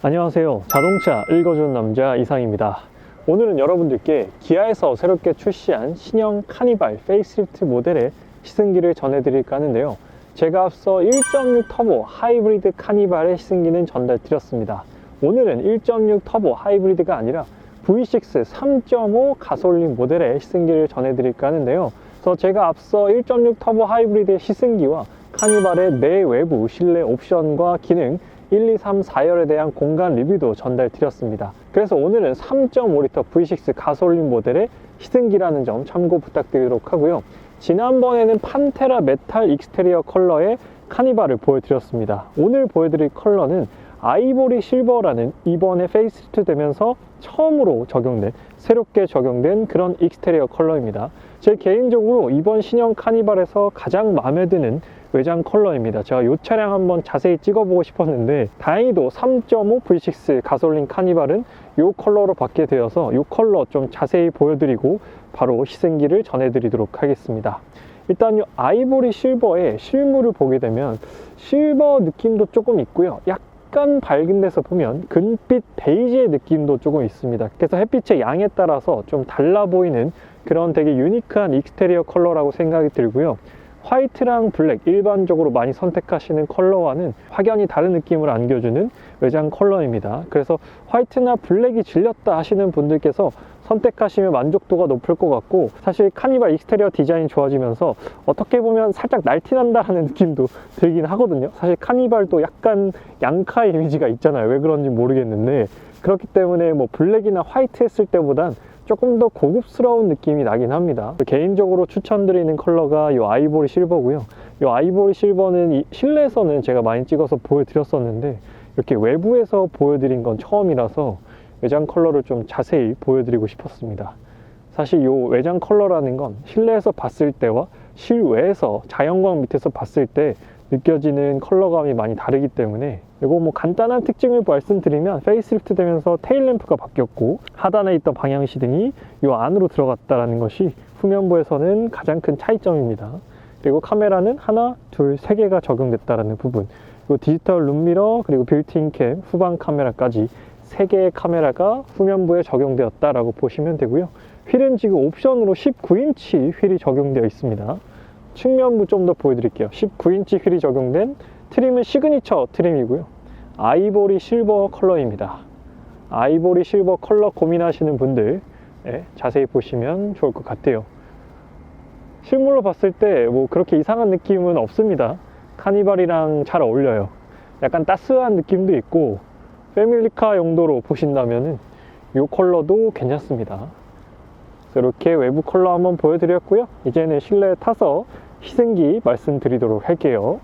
안녕하세요. 자동차 읽어주는 남자 이상입니다. 오늘은 여러분들께 기아에서 새롭게 출시한 신형 카니발 페이스리프트 모델의 시승기를 전해드릴까 하는데요. 제가 앞서 1.6 터보 하이브리드 카니발의 시승기는 전달드렸습니다. 오늘은 1.6 터보 하이브리드가 아니라 V6 3.5 가솔린 모델의 시승기를 전해드릴까 하는데요. 그래서 제가 앞서 1.6 터보 하이브리드의 시승기와 카니발의 내외부 실내 옵션과 기능 1, 2, 3, 4열에 대한 공간 리뷰도 전달드렸습니다. 그래서 오늘은 3.5L V6 가솔린 모델의 시승기라는 점 참고 부탁드리도록 하고요. 지난번에는 판테라 메탈 익스테리어 컬러의 카니발을 보여드렸습니다. 오늘 보여드릴 컬러는 아이보리 실버라는 이번에 페이스리프트 되면서 처음으로 적용된, 새롭게 적용된 그런 익스테리어 컬러입니다. 제 개인적으로 이번 신형 카니발에서 가장 마음에 드는 외장 컬러입니다. 제가 이 차량 한번 자세히 찍어보고 싶었는데 다행히도 3.5 V6 가솔린 카니발은 이 컬러로 받게 되어서 이 컬러 좀 자세히 보여드리고 바로 시승기를 전해드리도록 하겠습니다. 일단 이 아이보리 실버의 실물을 보게 되면 실버 느낌도 조금 있고요. 약간 밝은 데서 보면 금빛 베이지의 느낌도 조금 있습니다. 그래서 햇빛의 양에 따라서 좀 달라 보이는 그런 되게 유니크한 익스테리어 컬러라고 생각이 들고요. 화이트랑 블랙, 일반적으로 많이 선택하시는 컬러와는 확연히 다른 느낌을 안겨주는 외장 컬러입니다. 그래서 화이트나 블랙이 질렸다 하시는 분들께서 선택하시면 만족도가 높을 것 같고, 사실 카니발 익스테리어 디자인이 좋아지면서 어떻게 보면 살짝 날티난다라는 느낌도 들긴 하거든요. 사실 카니발도 약간 양카 이미지가 있잖아요. 왜 그런지 모르겠는데, 그렇기 때문에 뭐 블랙이나 화이트 했을 때보단 조금 더 고급스러운 느낌이 나긴 합니다. 개인적으로 추천드리는 컬러가 이 아이보리 실버고요. 이 아이보리 실버는 실내에서는 제가 많이 찍어서 보여드렸었는데 이렇게 외부에서 보여드린 건 처음이라서 외장 컬러를 좀 자세히 보여드리고 싶었습니다. 사실 이 외장 컬러라는 건 실내에서 봤을 때와 실외에서 자연광 밑에서 봤을 때 느껴지는 컬러감이 많이 다르기 때문에, 이거 뭐 간단한 특징을 말씀드리면 페이스리프트 되면서 테일램프가 바뀌었고 하단에 있던 방향시등이 이 안으로 들어갔다는 것이 후면부에서는 가장 큰 차이점입니다. 그리고 카메라는 하나, 둘, 세 개가 적용됐다는 부분, 그리고 디지털 룸미러, 그리고 빌트인 캠, 후방 카메라까지 3개의 카메라가 후면부에 적용되었다라고 보시면 되고요. 휠은 지금 옵션으로 19인치 휠이 적용되어 있습니다. 측면부 좀 더 보여드릴게요. 19인치 휠이 적용된 트림은 시그니처 트림이고요. 아이보리 실버 컬러입니다. 아이보리 실버 컬러 고민하시는 분들 자세히 보시면 좋을 것 같아요. 실물로 봤을 때 뭐 그렇게 이상한 느낌은 없습니다. 카니발이랑 잘 어울려요. 약간 따스한 느낌도 있고, 패밀리카 용도로 보신다면 이 컬러도 괜찮습니다. 이렇게 외부 컬러 한번 보여드렸고요. 이제는 실내에 타서 시승기 말씀드리도록 할게요.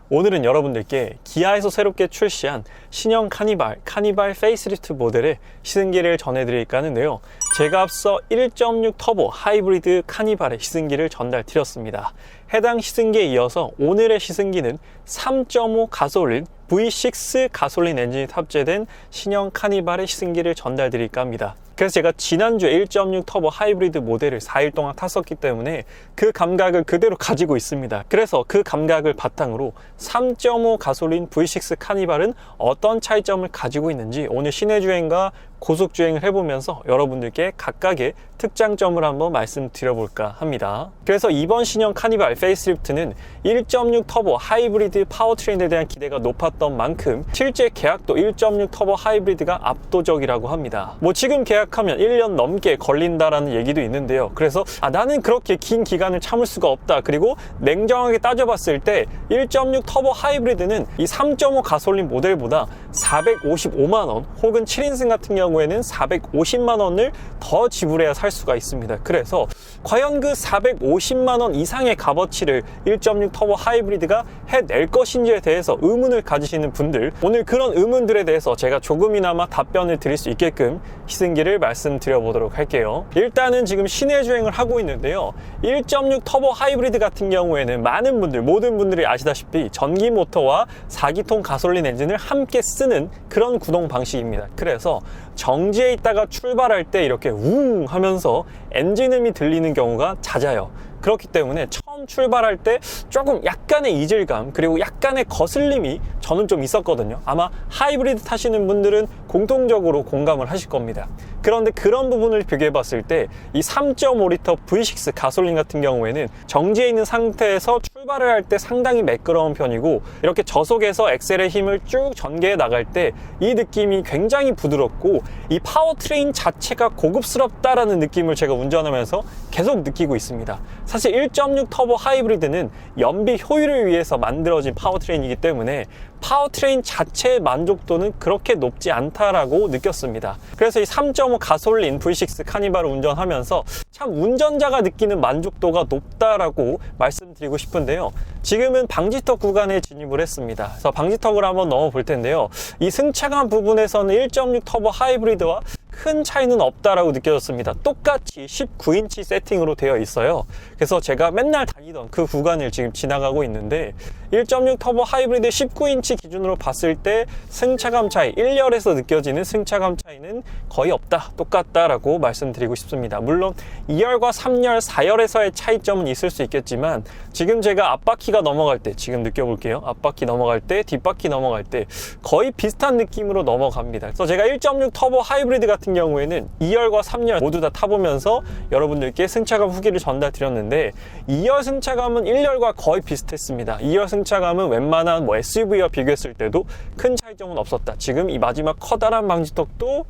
오늘은 여러분들께 기아에서 새롭게 출시한 신형 카니발 페이스리프트 모델의 시승기를 전해드릴까 하는데요. 제가 앞서 1.6 터보 하이브리드 카니발의 시승기를 전달드렸습니다. 해당 시승기에 이어서 오늘의 시승기는 3.5 가솔린 V6 가솔린 엔진이 탑재된 신형 카니발의 시승기를 전달드릴까 합니다. 그래서 제가 지난주에 1.6 터보 하이브리드 모델을 4일 동안 탔었기 때문에 그 감각을 그대로 가지고 있습니다. 그래서 그 감각을 바탕으로 3.5 가솔린 V6 카니발은 어떤 차이점을 가지고 있는지 오늘 시내주행과 고속주행을 해보면서 여러분들께 각각의 특장점을 한번 말씀드려볼까 합니다. 그래서 이번 신형 카니발 페이스리프트는 1.6 터보 하이브리드 파워트레인에 대한 기대가 높았던 만큼 실제 계약도 1.6 터보 하이브리드가 압도적이라고 합니다. 뭐 지금 계약하면 1년 넘게 걸린다라는 얘기도 있는데요. 그래서 나는 그렇게 긴 기간을 참을 수가 없다. 그리고 냉정하게 따져봤을 때 1.6 터보 하이브리드는 이 3.5 가솔린 모델보다 455만원 혹은 7인승 같은 경우에는 450만원을 더 지불해야 살 수가 있습니다. 그래서 과연 그 450만원 이상의 값어치를 1.6 터보 하이브리드가 해낼 것인지에 대해서 의문을 가지시는 분들, 오늘 그런 의문들에 대해서 제가 조금이나마 답변을 드릴 수 있게끔 시승기를 말씀드려보도록 할게요. 일단은 지금 시내 주행을 하고 있는데요. 1.6 터보 하이브리드 같은 경우에는 많은 분들, 모든 분들이 아시다시피 전기 모터와 4기통 가솔린 엔진을 함께 쓰는 그런 구동 방식입니다. 그래서 정지해 있다가 출발할 때 이렇게 웅 하면서 엔진음이 들리는 경우가 잦아요. 그렇기 때문에 처음 처음 출발할 때 조금 약간의 이질감 그리고 약간의 거슬림이 저는 좀 있었거든요. 아마 하이브리드 타시는 분들은 공통적으로 공감을 하실 겁니다. 그런데 그런 부분을 비교해 봤을 때 이 3.5L V6 가솔린 같은 경우에는 정지해 있는 상태에서 출발을 할 때 상당히 매끄러운 편이고, 이렇게 저속에서 엑셀의 힘을 쭉 전개해 나갈 때 이 느낌이 굉장히 부드럽고 이 파워트레인 자체가 고급스럽다라는 느낌을 제가 운전하면서 계속 느끼고 있습니다. 사실 1.6 터보 하이브리드는 연비 효율을 위해서 만들어진 파워트레인이기 때문에 파워트레인 자체의 만족도는 그렇게 높지 않다라고 느꼈습니다. 그래서 이 3.5 가솔린 V6 카니발을 운전하면서 참 운전자가 느끼는 만족도가 높다라고 말씀드리고 싶은데요. 지금은 방지턱 구간에 진입을 했습니다. 그래서 방지턱을 한번 넘어 볼 텐데요. 이 승차감 부분에서는 1.6 터보 하이브리드와 큰 차이는 없다라고 느껴졌습니다. 똑같이 19인치 세팅으로 되어 있어요. 그래서 제가 맨날 다니던 그 구간을 지금 지나가고 있는데 1.6 터보 하이브리드 19인치 기준으로 봤을 때 승차감 차이, 1열에서 느껴지는 승차감 차이는 거의 없다, 똑같다라고 말씀드리고 싶습니다. 물론 2열과 3열, 4열에서의 차이점은 있을 수 있겠지만 지금 제가 앞바퀴가 넘어갈 때, 지금 느껴볼게요. 앞바퀴 넘어갈 때, 뒷바퀴 넘어갈 때 거의 비슷한 느낌으로 넘어갑니다. 그래서 제가 1.6 터보 하이브리드 같은 경우에는 2열과 3열 모두 다 타보면서 여러분들께 승차감 후기를 전달 드렸는데 2열 승차감은 1열과 거의 비슷했습니다. 2열 승차감은 웬만한 SUV와 비교했을 때도 큰 차이점은 없었다. 지금 이 마지막 커다란 방지턱도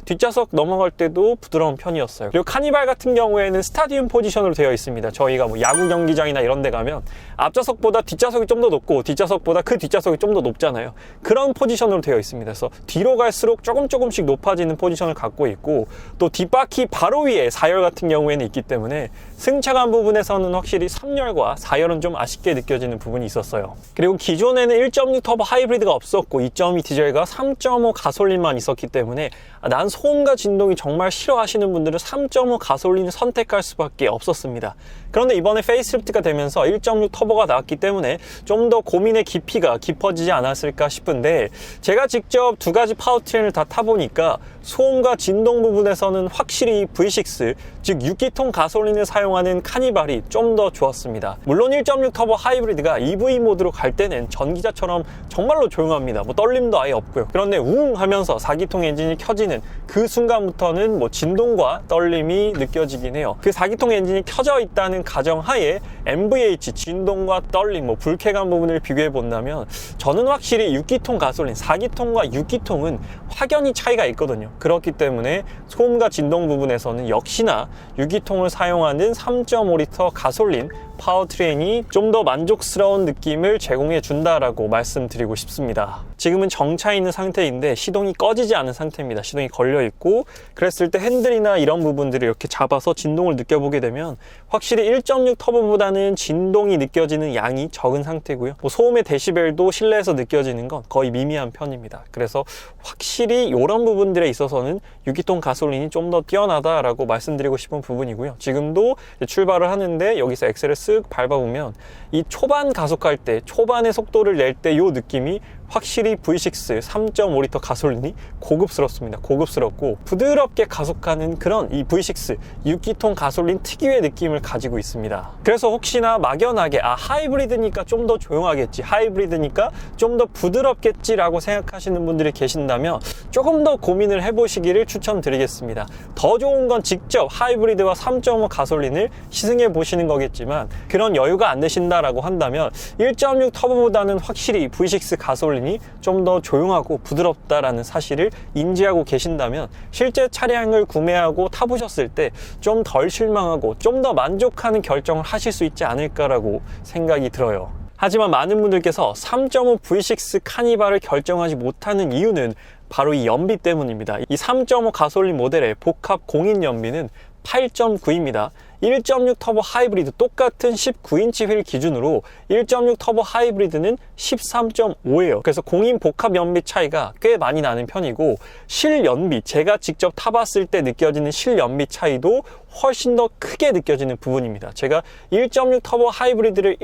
뒷좌석 넘어갈 때도 부드러운 편이었어요. 그리고 카니발 같은 경우에는 스타디움 포지션으로 되어 있습니다. 저희가 야구 경기장이나 이런 데 가면 앞좌석보다 뒷좌석이 좀 더 높고 뒷좌석보다 그 뒷좌석이 좀 더 높잖아요. 그런 포지션으로 되어 있습니다. 그래서 뒤로 갈수록 조금씩 높아지는 포지션을 갖고 있고, 또 뒷바퀴 바로 위에 4열 같은 경우에는 있기 때문에 승차감 부분에서는 확실히 3열과 4열은 좀 아쉽게 느껴지는 부분이 있었어요. 그리고 기존에는 1.6 터보 하이브리드가 없었고 2.2 디젤과 3.5 가솔린만 있었기 때문에 난 소음과 진동이 정말 싫어하시는 분들은 3.5 가솔린을 선택할 수밖에 없었습니다. 그런데 이번에 페이스리프트가 되면서 1.6 터보가 나왔기 때문에 좀 더 고민의 깊이가 깊어지지 않았을까 싶은데, 제가 직접 두 가지 파워트레인을 다 타보니까 소음과 진동 부분에서는 확실히 V6, 즉 6기통 가솔린을 사용하는 카니발이 좀 더 좋았습니다. 물론 1.6 터보 하이브리드가 EV 모드로 갈 때는 전기차처럼 정말로 조용합니다. 떨림도 아예 없고요. 그런데 웅 하면서 4기통 엔진이 켜지는 그 순간부터는 진동과 떨림이 느껴지긴 해요. 그 4기통 엔진이 켜져 있다는 가정하에 MVH, 진동과 떨림, 불쾌감 부분을 비교해 본다면 저는 확실히 6기통 가솔린, 4기통과 6기통은 확연히 차이가 있거든요. 그렇기 때문에 소음과 진동 부분에서는 역시나 6기통을 사용하는 3.5L 가솔린 파워트레인이 좀 더 만족스러운 느낌을 제공해 준다라고 말씀드리고 싶습니다. 지금은 정차 있는 상태인데 시동이 꺼지지 않은 상태입니다. 시동이 걸려 있고, 그랬을 때 핸들이나 이런 부분들을 이렇게 잡아서 진동을 느껴보게 되면 확실히 1.6 터보보다는 진동이 느껴지는 양이 적은 상태고요. 소음의 데시벨도 실내에서 느껴지는 건 거의 미미한 편입니다. 그래서 확실히 이런 부분들에 있어서는 6기통 가솔린이 좀 더 뛰어나다라고 말씀드리고 싶은 부분이고요. 지금도 출발을 하는데 여기서 엑셀을 쓱 밟아보면 이 초반 가속할 때, 초반의 속도를 낼 때 이 느낌이 확실히 V6 3.5L 가솔린이 고급스럽습니다. 고급스럽고 부드럽게 가속하는 그런 이 V6 6기통 가솔린 특유의 느낌을 가지고 있습니다. 그래서 혹시나 막연하게 하이브리드니까 좀 더 조용하겠지, 하이브리드니까 좀 더 부드럽겠지 라고 생각하시는 분들이 계신다면 조금 더 고민을 해보시기를 추천드리겠습니다. 더 좋은 건 직접 하이브리드와 3.5 가솔린을 시승해 보시는 거겠지만 그런 여유가 안 되신다라고 한다면 1.6 터보보다는 확실히 V6 가솔린 좀 더 조용하고 부드럽다라는 사실을 인지하고 계신다면 실제 차량을 구매하고 타보셨을 때 좀 덜 실망하고 좀 더 만족하는 결정을 하실 수 있지 않을까라고 생각이 들어요. 하지만 많은 분들께서 3.5 V6 카니발을 결정하지 못하는 이유는 바로 이 연비 때문입니다. 이 3.5 가솔린 모델의 복합 공인 연비는 8.9입니다. 1.6 터보 하이브리드 똑같은 19인치 휠 기준으로 1.6 터보 하이브리드는 13.5예요. 그래서 공인 복합 연비 차이가 꽤 많이 나는 편이고, 실연비, 제가 직접 타봤을 때 느껴지는 실연비 차이도 훨씬 더 크게 느껴지는 부분입니다. 제가 1.6 터보 하이브리드를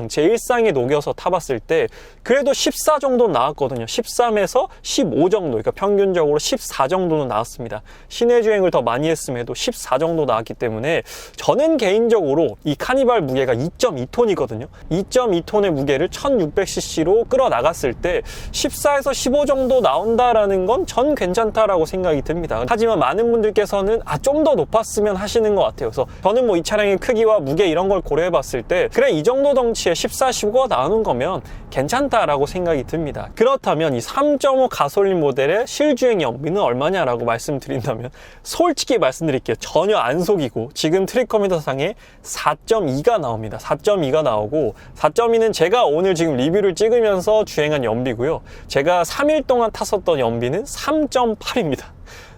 제 일상에 녹여서 타봤을 때 그래도 14 정도 나왔거든요. 13에서 15 정도, 그러니까 평균적으로 14 정도는 나왔습니다. 시내 주행을 더 많이 했음에도 14 정도 나왔기 때문에 저는 개인적으로 이 카니발 무게가 2.2톤이거든요. 2.2톤의 무게를 1600cc로 끌어나갔을 때 14에서 15 정도 나온다라는 건 전 괜찮다라고 생각이 듭니다. 하지만 많은 분들께서는 좀 더 높았으면 하시는 것 같아요. 그래서 저는 뭐 이 차량의 크기와 무게 이런 걸 고려해 봤을 때 그래 이 정도 덩치에 14, 15가 나오는 거면 괜찮다라고 생각이 듭니다. 그렇다면 이 3.5 가솔린 모델의 실주행 연비는 얼마냐라고 말씀드린다면 솔직히 말씀드릴게요. 전혀 안 속이고 지금 트립컴퓨터 상에 4.2가 나옵니다. 4.2가 나오고 4.2는 제가 오늘 지금 리뷰를 찍으면서 주행한 연비고요. 제가 3일 동안 탔었던 연비는 3.8입니다.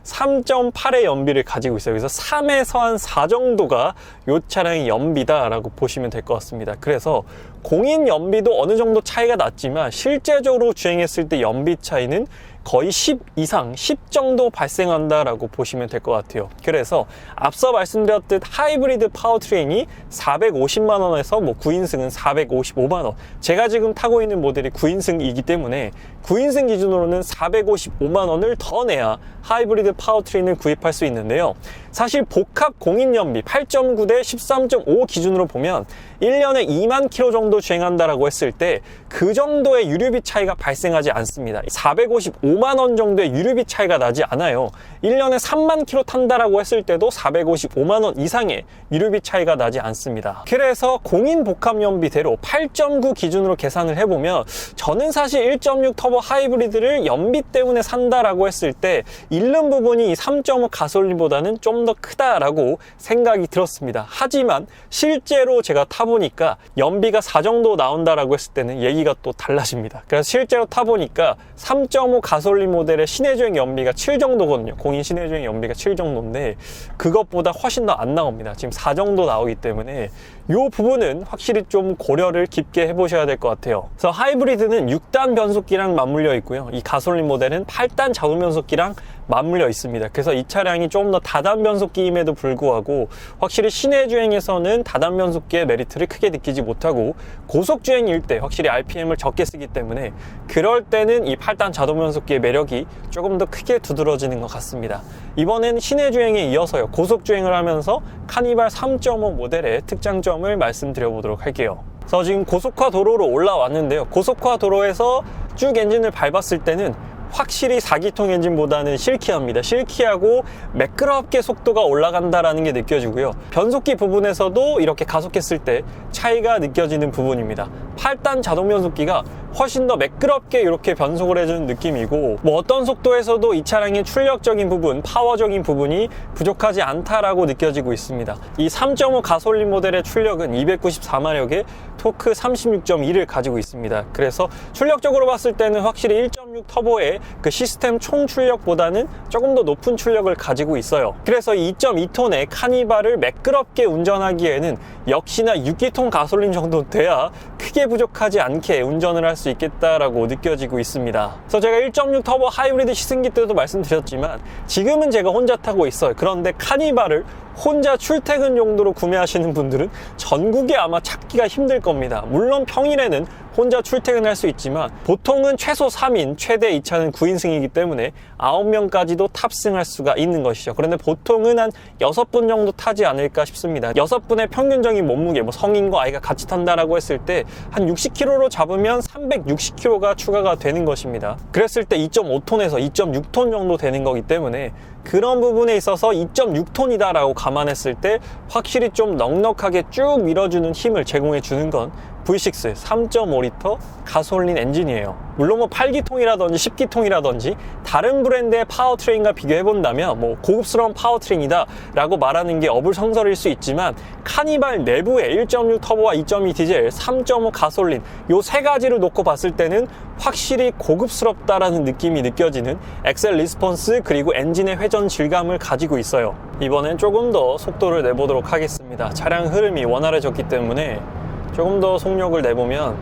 3.8의 연비를 가지고 있어요. 그래서 3에서 한 4 정도가 이 차량의 연비다라고 보시면 될 것 같습니다. 그래서 공인 연비도 어느 정도 차이가 났지만 실제적으로 주행했을 때 연비 차이는 거의 10 이상, 10 정도 발생한다라고 보시면 될 것 같아요. 그래서 앞서 말씀드렸듯 하이브리드 파워트레인이 450만 원에서 뭐 9인승은 455만 원. 제가 지금 타고 있는 모델이 9인승이기 때문에 9인승 기준으로는 455만 원을 더 내야 하이브리드 파워트레인을 구입할 수 있는데요. 사실 복합 공인 연비 8.9 대 13.5 기준으로 보면 1년에 2만 킬로 정도 주행한다라고 했을 때 그 정도의 유류비 차이가 발생하지 않습니다. 455만 원 정도의 유류비 차이가 나지 않아요. 1년에 3만 킬로 탄다라고 했을 때도 455만 원 이상의 유류비 차이가 나지 않습니다. 그래서 공인 복합 연비대로 8.9 기준으로 계산을 해보면 저는 사실 1.6 터보 하이브리드를 연비 때문에 산다라고 했을 때 잃는 부분이 3.5 가솔린보다는 좀 더 크다라고 생각이 들었습니다. 하지만 실제로 제가 타보니까 연비가 4 정도 나온다라고 했을 때는 얘기가 또 달라집니다. 그래서 실제로 타보니까 3.5 가솔린 모델의 시내주행 연비가 7 정도거든요. 공인 시내주행 연비가 7 정도인데 그것보다 훨씬 더 안 나옵니다. 지금 4 정도 나오기 때문에 이 부분은 확실히 좀 고려를 깊게 해보셔야 될 것 같아요. 그래서 하이브리드는 6단 변속기랑 맞물려 있고요. 이 가솔린 모델은 8단 자동 변속기랑 맞물려 있습니다. 그래서 이 차량이 좀 더 다단 변속기임에도 불구하고 확실히 시내 주행에서는 다단 변속기의 메리트를 크게 느끼지 못하고 고속 주행일 때 확실히 RPM을 적게 쓰기 때문에 그럴 때는 이 8단 자동 변속기의 매력이 조금 더 크게 두드러지는 것 같습니다. 이번엔 시내 주행에 이어서요. 고속 주행을 하면서 카니발 3.5 모델의 특장점을 말씀드려 보도록 할게요. 그래서 지금 고속화 도로로 올라왔는데요. 고속화 도로에서 쭉 엔진을 밟았을 때는 확실히 4기통 엔진보다는 실키합니다. 실키하고 매끄럽게 속도가 올라간다라는 게 느껴지고요. 변속기 부분에서도 이렇게 가속했을 때 차이가 느껴지는 부분입니다. 8단 자동 변속기가 훨씬 더 매끄럽게 이렇게 변속을 해주는 느낌이고 뭐 어떤 속도에서도 이 차량의 출력적인 부분, 파워적인 부분이 부족하지 않다라고 느껴지고 있습니다. 이 3.5 가솔린 모델의 출력은 294마력에 토크 36.2를 가지고 있습니다. 그래서 출력적으로 봤을 때는 확실히 1.6 터보의 그 시스템 총 출력보다는 조금 더 높은 출력을 가지고 있어요. 그래서 2.2톤의 카니발을 매끄럽게 운전하기에는 역시나 6기통 가솔린 정도 돼야 크게 부족하지 않게 운전을 할 수 있겠다라고 느껴지고 있습니다. 그래서 제가 1.6 터보 하이브리드 시승기 때도 말씀드렸지만 지금은 제가 혼자 타고 있어요. 그런데 카니발을 혼자 출퇴근 용도로 구매하시는 분들은 전국에 아마 찾기가 힘들 겁니다. 물론 평일에는 혼자 출퇴근할 수 있지만 보통은 최소 3인, 최대 이 차는 9인승이기 때문에 9명까지도 탑승할 수가 있는 것이죠. 그런데 보통은 한 6분 정도 타지 않을까 싶습니다. 6분의 평균적인 몸무게, 뭐 성인과 아이가 같이 탄다라고 했을 때 한 60kg로 잡으면 360kg가 추가가 되는 것입니다. 그랬을 때 2.5톤에서 2.6톤 정도 되는 거기 때문에 그런 부분에 있어서 2.6톤이다 라고 감안했을 때 확실히 좀 넉넉하게 쭉 밀어주는 힘을 제공해 주는 건 V6 3.5L 가솔린 엔진이에요. 물론 뭐 8기통이라든지 10기통이라든지 다른 브랜드의 파워트레인과 비교해본다면 뭐 고급스러운 파워트레인이다 라고 말하는 게 어불성설일 수 있지만 카니발 내부의 1.6 터보와 2.2 디젤, 3.5 가솔린 요 세 가지를 놓고 봤을 때는 확실히 고급스럽다라는 느낌이 느껴지는 엑셀 리스폰스 그리고 엔진의 회전 질감을 가지고 있어요. 이번엔 조금 더 속도를 내보도록 하겠습니다. 차량 흐름이 원활해졌기 때문에 조금 더 속력을 내보면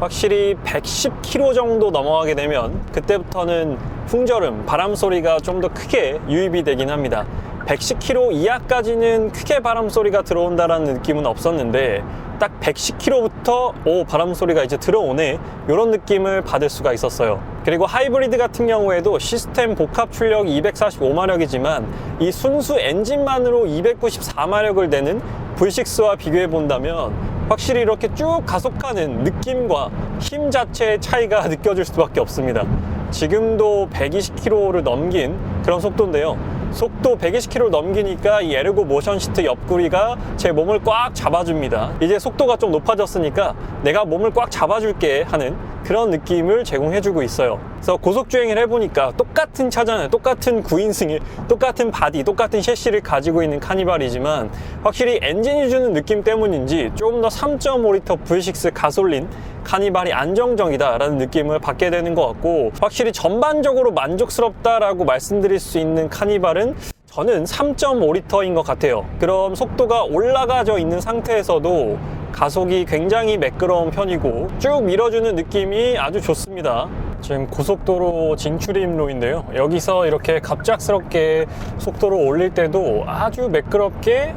확실히 110km 정도 넘어가게 되면 그때부터는 풍절음, 바람 소리가 좀 더 크게 유입이 되긴 합니다. 110km 이하까지는 크게 바람 소리가 들어온다라는 느낌은 없었는데 딱 110km부터 바람 소리가 이제 들어오네 이런 느낌을 받을 수가 있었어요. 그리고 하이브리드 같은 경우에도 시스템 복합 출력이 245마력이지만 이 순수 엔진만으로 294마력을 내는 V6와 비교해 본다면 확실히 이렇게 쭉 가속하는 느낌과 힘 자체의 차이가 느껴질 수밖에 없습니다. 지금도 120km를 넘긴 그런 속도인데요. 속도 120km를 넘기니까 이 에르고 모션 시트 옆구리가 제 몸을 꽉 잡아줍니다. 이제 속도가 좀 높아졌으니까 내가 몸을 꽉 잡아줄게 하는 그런 느낌을 제공해주고 있어요. 그래서 고속주행을 해보니까 똑같은 차잖아요. 똑같은 9인승에 똑같은 바디, 똑같은 셰시를 가지고 있는 카니발이지만 확실히 엔진이 주는 느낌 때문인지 조금 더 3.5L V6 가솔린 카니발이 안정적이다 라는 느낌을 받게 되는 것 같고, 확실히 전반적으로 만족스럽다라고 말씀드릴 수 있는 카니발은 저는 3.5L인 것 같아요. 그럼 속도가 올라가져 있는 상태에서도 가속이 굉장히 매끄러운 편이고 쭉 밀어주는 느낌이 아주 좋습니다. 지금 고속도로 진출입로인데요. 여기서 이렇게 갑작스럽게 속도를 올릴 때도 아주 매끄럽게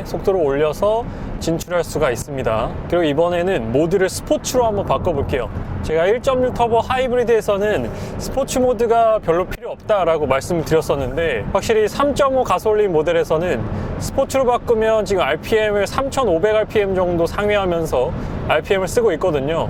속도를 올려서 진출할 수가 있습니다. 그리고 이번에는 모드를 스포츠로 한번 바꿔볼게요. 제가 1.6 터보 하이브리드에서는 스포츠 모드가 별로 필요 없다라고 말씀을 드렸었는데, 확실히 3.5 가솔린 모델에서는 스포츠로 바꾸면 지금 RPM을 3500rpm 정도 상회하면서 RPM을 쓰고 있거든요.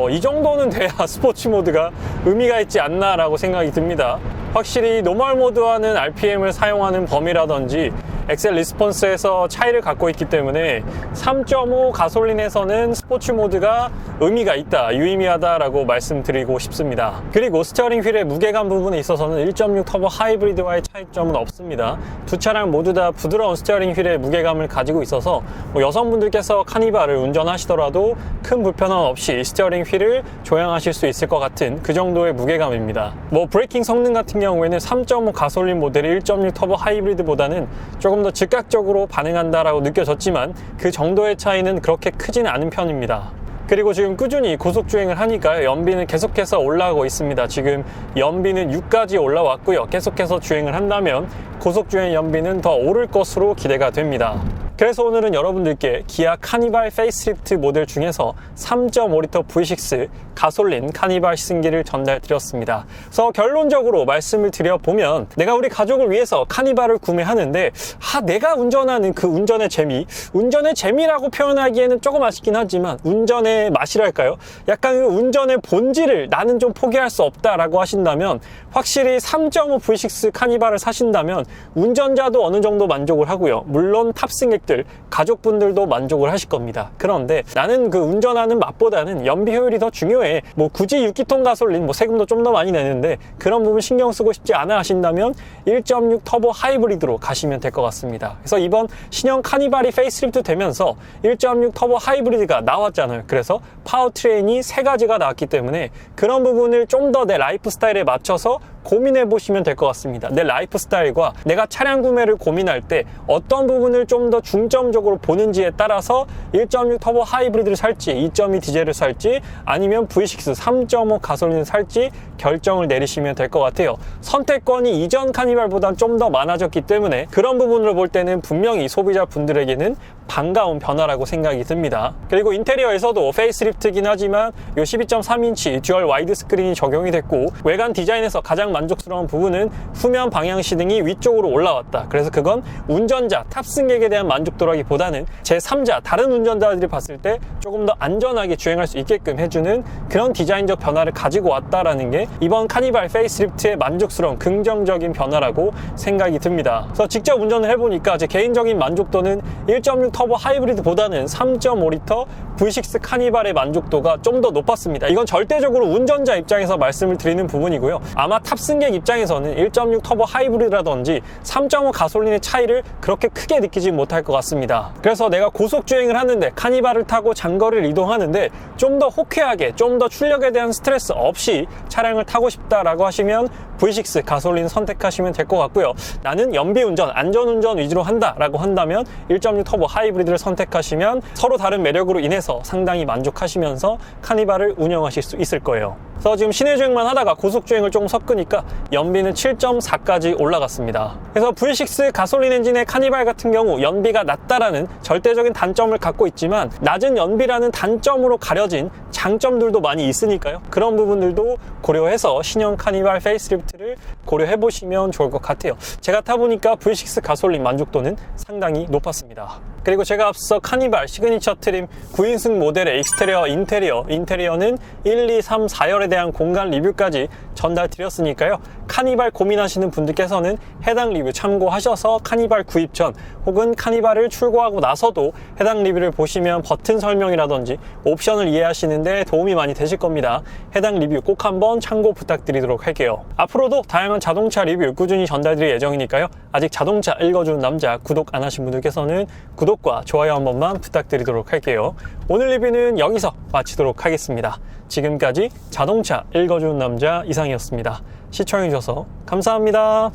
이 정도는 돼야 스포츠 모드가 의미가 있지 않나 라고 생각이 듭니다. 확실히 노멀 모드와는 RPM을 사용하는 범위라든지 엑셀 리스폰스에서 차이를 갖고 있기 때문에 3.5 가솔린에서는 스포츠 모드가 의미가 있다, 유의미하다 라고 말씀드리고 싶습니다. 그리고 스티어링 휠의 무게감 부분에 있어서는 1.6 터보 하이브리드와의 차이점은 없습니다. 두 차량 모두 다 부드러운 스티어링 휠의 무게감을 가지고 있어서 여성분들께서 카니발을 운전하시더라도 큰 불편함 없이 스티어링 휠을 조향하실 수 있을 것 같은 그 정도의 무게감입니다. 브레이킹 성능 같은 경우에는 3.5 가솔린 모델이 1.6 터보 하이브리드보다는 조금 더 즉각적으로 반응한다라고 느껴졌지만 그 정도의 차이는 그렇게 크지는 않은 편입니다. 그리고 지금 꾸준히 고속주행을 하니까 연비는 계속해서 올라가고 있습니다. 지금 연비는 6까지 올라왔고요. 계속해서 주행을 한다면 고속주행 연비는 더 오를 것으로 기대가 됩니다. 그래서 오늘은 여러분들께 기아 카니발 페이스리프트 모델 중에서 3.5L V6 가솔린 카니발 시승기를 전달드렸습니다. 그래서 결론적으로 말씀을 드려보면, 내가 우리 가족을 위해서 카니발을 구매하는데 내가 운전하는 그 운전의 재미라고 표현하기에는 조금 아쉽긴 하지만 운전의 맛이랄까요? 약간 그 운전의 본질을 나는 좀 포기할 수 없다라고 하신다면 확실히 3.5 V6 카니발을 사신다면 운전자도 어느 정도 만족을 하고요. 물론 탑승객들, 가족분들도 만족을 하실 겁니다. 그런데 나는 그 운전하는 맛보다는 연비 효율이 더 중요해. 굳이 6기통 가솔린 세금도 좀 더 많이 내는데 그런 부분 신경 쓰고 싶지 않아 하신다면 1.6 터보 하이브리드로 가시면 될 것 같습니다. 그래서 이번 신형 카니발이 페이스리프트 되면서 1.6 터보 하이브리드가 나왔잖아요. 그래서 파워트레인이 3가지가 나왔기 때문에 그런 부분을 좀 더 내 라이프 스타일에 맞춰서 고민해 보시면 될 것 같습니다. 내 라이프 스타일과 내가 차량 구매를 고민할 때 어떤 부분을 좀 더 중점적으로 보는지에 따라서 1.6 터보 하이브리드를 살지, 2.2 디젤을 살지, 아니면 V6 3.5 가솔린을 살지 결정을 내리시면 될 것 같아요. 선택권이 이전 카니발보다 좀 더 많아졌기 때문에 그런 부분으로 볼 때는 분명히 소비자분들에게는 반가운 변화라고 생각이 듭니다. 그리고 인테리어에서도 페이스리프트긴 하지만 이 12.3인치 듀얼 와이드 스크린이 적용이 됐고, 외관 디자인에서 가장 만족스러운 부분은 후면 방향 시등이 위쪽으로 올라왔다. 그래서 그건 운전자, 탑승객에 대한 만족도라기보다는 제3자, 다른 운전자들이 봤을 때 조금 더 안전하게 주행할 수 있게끔 해주는 그런 디자인적 변화를 가지고 왔다라는 게 이번 카니발 페이스리프트의 만족스러운 긍정적인 변화라고 생각이 듭니다. 그래서 직접 운전을 해보니까 제 개인적인 만족도는 1.6 터보 하이브리드보다는 3.5L V6 카니발의 만족도가 좀 더 높았습니다. 이건 절대적으로 운전자 입장에서 말씀을 드리는 부분이고요. 아마 탑승객 입장에서는 1.6 터보 하이브리드라든지 3.5 가솔린의 차이를 그렇게 크게 느끼지 못할 것 같습니다. 그래서 내가 고속주행을 하는데, 카니발을 타고 장거리를 이동하는데 좀 더 호쾌하게, 좀 더 출력에 대한 스트레스 없이 차량을 타고 싶다라고 하시면 V6 가솔린 선택하시면 될 것 같고요. 나는 연비운전, 안전운전 위주로 한다라고 한다면 1.6 터보 하이브리드를 선택하시면 서로 다른 매력으로 인해서 상당히 만족하시면서 카니발을 운영하실 수 있을 거예요. 그래서 지금 시내주행만 하다가 고속주행을 조금 섞으니까 연비는 7.4까지 올라갔습니다. 그래서 V6 가솔린 엔진의 카니발 같은 경우 연비가 낮다라는 절대적인 단점을 갖고 있지만 낮은 연비라는 단점으로 가려진 장점들도 많이 있으니까요. 그런 부분들도 고려해서 신형 카니발 페이스리프트를 고려해 보시면 좋을 것 같아요. 제가 타보니까 V6 가솔린 만족도는 상당히 높았습니다. 그리고 제가 앞서 카니발 시그니처 트림 9인승 모델의 익스테리어, 인테리어는 1, 2, 3, 4열에 대한 공간 리뷰까지 전달 드렸으니까요. 카니발 고민하시는 분들께서는 해당 리뷰 참고하셔서 카니발 구입 전 혹은 카니발을 출고하고 나서도 해당 리뷰를 보시면 버튼 설명이라든지 옵션을 이해하시는데 도움이 많이 되실 겁니다. 해당 리뷰 꼭 한번 참고 부탁드리도록 할게요. 앞으로도 다양한 자동차 리뷰 꾸준히 전달드릴 예정이니까요. 아직 자동차 읽어주는 남자 구독 안 하신 분들께서는 구독과 좋아요 한 번만 부탁드리도록 할게요. 오늘 리뷰는 여기서 마치도록 하겠습니다. 지금까지 자동차 읽어주는 남자 이상이었습니다. 시청해주셔서 감사합니다.